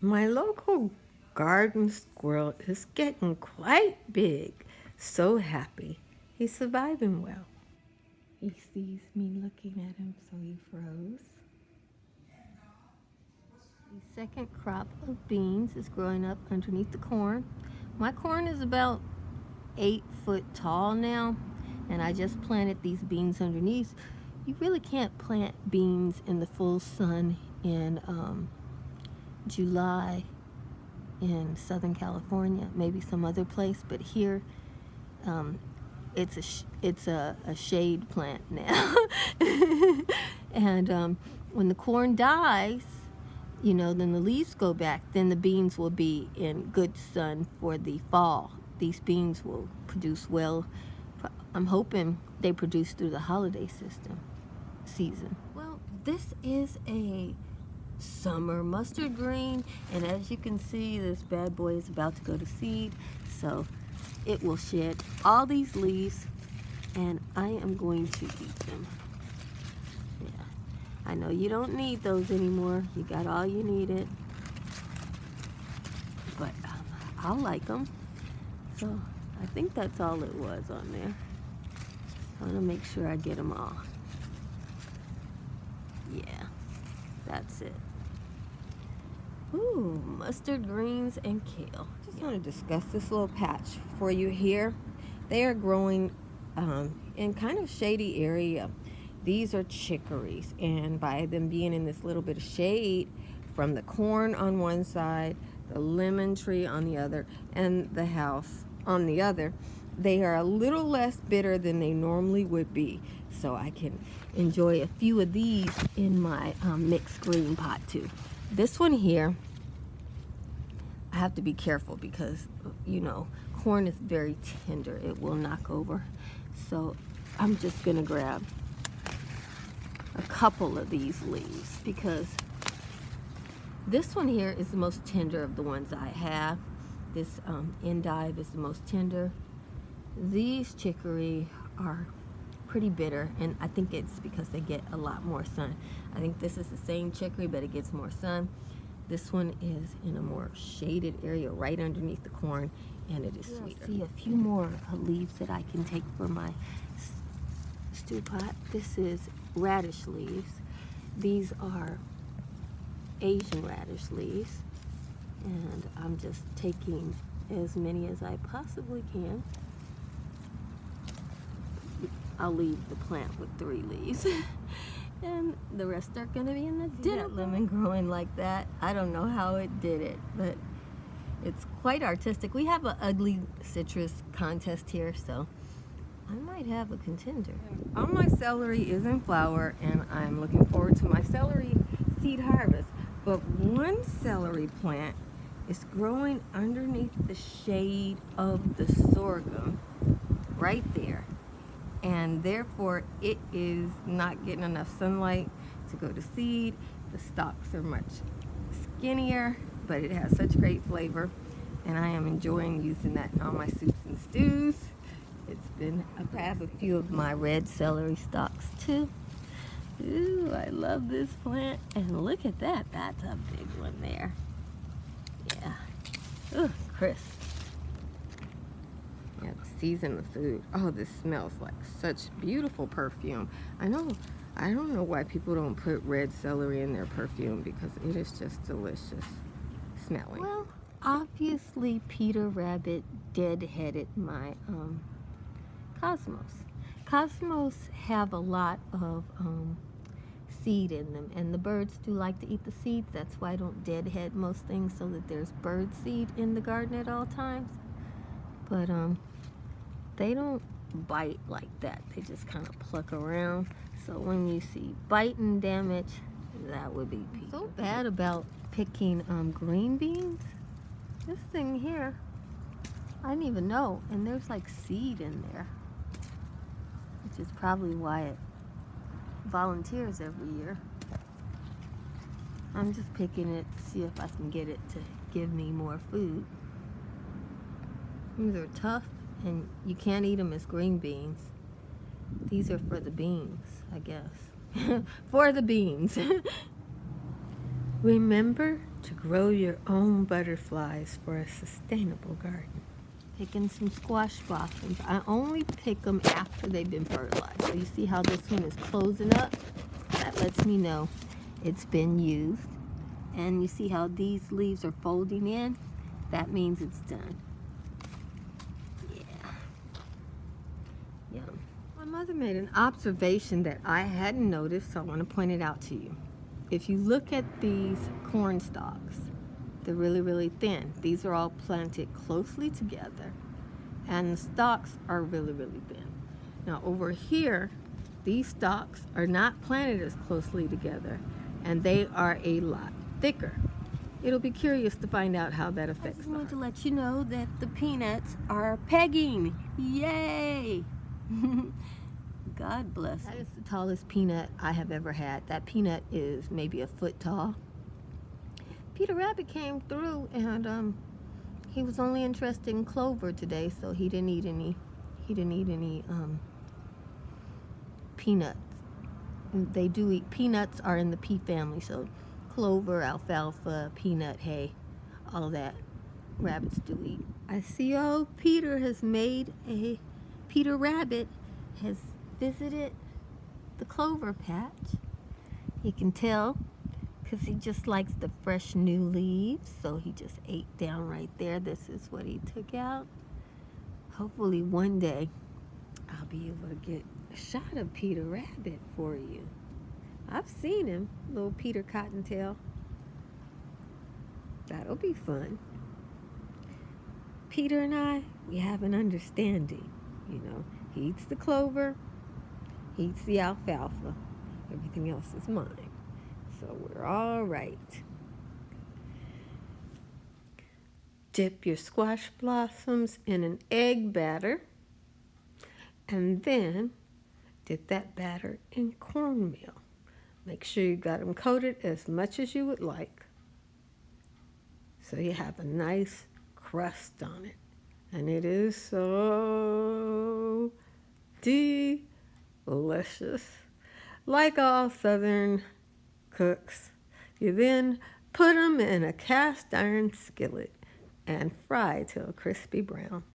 My local garden squirrel is getting quite big. So happy. He's surviving well. He sees me looking at him, so he froze. The second crop of beans is growing up underneath the corn. My corn is about 8 foot tall now, and I just planted these beans underneath. You really can't plant beans in the full sun in July in Southern California, maybe some other place, but here it's a shade plant now. And when the corn dies, you know, then the leaves go back, then the beans will be in good sun for the fall. These beans will produce well. I'm hoping they produce through the holiday season. Well, this is a summer mustard green, and as you can see, this bad boy is about to go to seed, so it will shed all these leaves, and I am going to eat them. Yeah, I know you don't need those anymore. You got all you needed, but I'll like them. So I think that's all it was on there. I want to make sure I get them all. Yeah, that's it. Ooh, mustard greens and kale. Just want to discuss this little patch for you here. They are growing in kind of shady area. These are chicories, and by them being in this little bit of shade from the corn on one side, the lemon tree on the other, and the house on the other, they are a little less bitter than they normally would be. So I can enjoy a few of these in my mixed green pot too. This one here, I have to be careful because, you know, corn is very tender. It will knock over. So I'm just gonna grab a couple of these leaves because this one here is the most tender of the ones I have. This endive is the most tender. These chicory are pretty bitter, and I think it's because they get a lot more sun. I think this is the same chicory, but it gets more sun. This one is in a more shaded area right underneath the corn, and it is sweeter. I see a few more leaves that I can take for my stew pot. This is radish leaves. These are Asian radish leaves, and I'm just taking as many as I possibly can. I'll leave the plant with 3 leaves. And the rest are going to be in the dinner. Lemon growing like that. I don't know how it did it, but it's quite artistic. We have an ugly citrus contest here, so I might have a contender. All my celery is in flower, and I'm looking forward to my celery seed harvest. But one celery plant is growing underneath the shade of the sorghum right there. And therefore it is not getting enough sunlight to go to seed. The stalks are much skinnier, but it has such great flavor, and I am enjoying using that in all my soups and stews. I have a few of my red celery stalks too. Ooh, I love this plant, and look at that, that's a big one there. Yeah, ooh, crisp. Yeah, season the food. Oh, this smells like such beautiful perfume. I don't know why people don't put red celery in their perfume because it is just delicious smelling. Well, obviously Peter Rabbit deadheaded my cosmos. Cosmos have a lot of seed in them, and the birds do like to eat the seeds. That's why I don't deadhead most things, so that there's bird seed in the garden at all times. But they don't bite like that. They just kind of pluck around. So when you see biting damage, that would be Peter. So bad about picking green beans. This thing here, I didn't even know, and there's like seed in there, which is probably why it volunteers every year. I'm just picking it to see if I can get it to give me more food. These are tough, and you can't eat them as green beans. These are for the beans, I guess. For the beans. Remember to grow your own butterflies for a sustainable garden. Picking some squash blossoms. I only pick them after they've been fertilized. So you see how this one is closing up? That lets me know it's been used. And you see how these leaves are folding in? That means it's done. Yeah. Yum. My mother made an observation that I hadn't noticed, so I want to point it out to you. If you look at these corn stalks, they're really, really thin. These are all planted closely together, and the stalks are really, really thin. Now over here, these stalks are not planted as closely together, and they are a lot thicker. It'll be curious to find out how that affects them. I just wanted to let you know that the peanuts are pegging. Yay! God bless. That is the tallest peanut I have ever had. That peanut is maybe a foot tall. Peter Rabbit came through, and he was only interested in clover today, so he didn't eat any. Peanuts. They do eat peanuts. Are in the pea family, so clover, alfalfa, peanut, hay, all that rabbits do eat. I see Peter Rabbit has visited the clover patch. You can tell because he just likes the fresh new leaves, so he just ate down right there. This is what he took out. Hopefully one day I'll be able to get a shot of Peter Rabbit for you. I've seen him, little Peter Cottontail. That'll be fun. Peter and I, we have an understanding. You know, he eats the clover, he eats the alfalfa. Everything else is mine. So we're all right. Dip your squash blossoms in an egg batter, and then dip that batter in cornmeal. Make sure you got them coated as much as you would like, so you have a nice crust on it. And it is so delicious. Like all Southern cooks, you then put them in a cast iron skillet and fry till crispy brown.